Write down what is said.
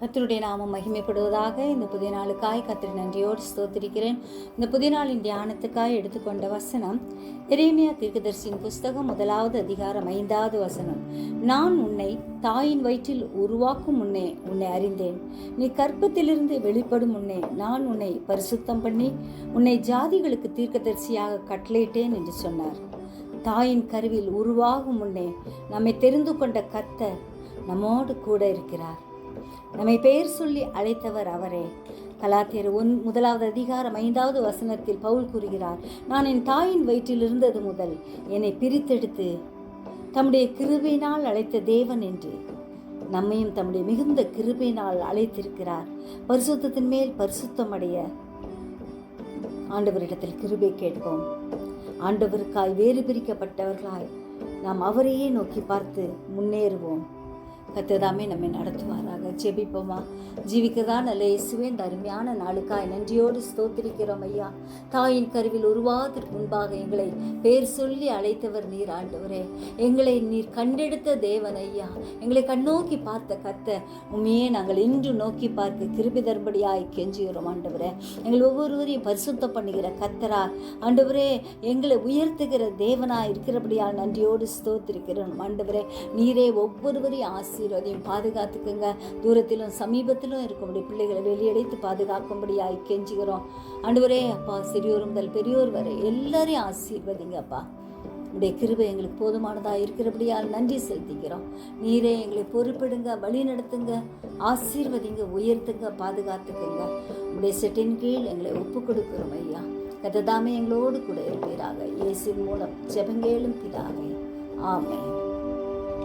கர்த்தருடைய நாமம் மகிமைப்படுவதாக. இந்த புதிய நாளுக்காய் கர்த்தரை நன்றியோடு ஸ்தோத்திரிக்கிறேன். இந்த புதிய நாளின் தியானத்துக்காய் எடுத்துக்கொண்ட வசனம் எரேமியா தீர்க்கதரிசியின் புஸ்தகம் 1வது அதிகாரம் 5வது வசனம். நான் உன்னை தாயின் வயிற்றில் உருவாக்கும் முன்னே உன்னை அறிந்தேன். நீ கர்ப்பத்திலிருந்து வெளிப்படும் முன்னே நான் உன்னை பரிசுத்தம் பண்ணி உன்னை ஜாதிகளுக்கு தீர்க்கதரிசியாக கட்டளையிட்டேன் என்று சொன்னார். தாயின் கருவில் உருவாகும் முன்னே நம்மை தெரிந்து கொண்ட கர்த்தர் நம்மோடு கூட இருக்கிறார். நம்மை பெயர் சொல்லி அழைத்தவர் அவரே. கலாத்தியர் 1வது அதிகாரம் 5வது வசனத்தில் பவுல் கூறுகிறார், நான் என் தாயின் வயிற்றில் இருந்தது முதல் என்னை பிரித்தெடுத்து தம்முடைய கிருபையினால் அழைத்த தேவன் என்று. நம்மையும் தம்முடைய மிகுந்த கிருபையினால் அழைத்திருக்கிறார். பரிசுத்தத்தின் மேல் பரிசுத்தம் அடைய ஆண்டவரிடத்தில் கிருபை கேட்போம். ஆண்டவருக்காய் வேறு பிரிக்கப்பட்டவர்களாய் நாம் அவரையே நோக்கி பார்த்து முன்னேறுவோம். கர்த்தர்தாமே நம்மை நடத்துவாராக. ஜெபிப்போமா. ஜீவிக்கதா நல்ல இயேசுவே, இந்த அருமையான நாளுக்காய் நன்றியோடு ஸ்தோத்திரிக்கிறோம் ஐயா. தாயின் கருவில் உருவாவதற்கு முன்பாக எங்களை பேர் சொல்லி அழைத்தவர் நீர் ஆண்டவரே. எங்களை நீர் கண்டெடுத்த தேவன் ஐயா. எங்களை கண்ணோக்கி பார்த்த கர்த்தர் உண்மையே நாங்கள் இன்று நோக்கி பார்க்க கிருபை தரும்படியாய் கெஞ்சுகிறோம் ஆண்டவரே. எங்கள் ஒவ்வொருவரையும் பரிசுத்தம் பண்ணுகிற கர்த்தரா ஆண்டவரே, எங்களை உயர்த்துகிற தேவனாய் இருக்கிறபடியால் நன்றியோடு ஸ்தோத்திரிக்கிறோம் ஆண்டவரே. நீரே ஒவ்வொருவரையும் ஆசீர்வதியும் பாதுகாத்துக்குங்க. தூரத்திலும் சமீபத்திலும் இருக்கும்படி பிள்ளைகளை வெளியடைத்து பாதுகாக்கும்படியாய் கெஞ்சுகிறோம் ஆண்டவரே. அப்பா, சிறியோர் முதல் பெரியோர் வரை எல்லாரையும் ஆசீர்வதிங்க அப்பா. உடைய கிருபை எங்களுக்கு போதுமானதாக இருக்கிறபடியால் நன்றி செலுத்திக்கிறோம். நீரே எங்களை பொறுப்பிடுங்க, வழி நடத்துங்க, ஆசீர்வதிங்க, உயர்த்துங்க, பாதுகாத்துக்குங்க. உடைய செட்டின் கீழ் எங்களை ஒப்பு கொடுக்கிறோம் ஐயா. கர்த்தர்தாமே எங்களோடு கூட இருப்பீராக. இயேசுவின் மூலம் ஜெபங்கேளும் பிதாவே, ஆமென்.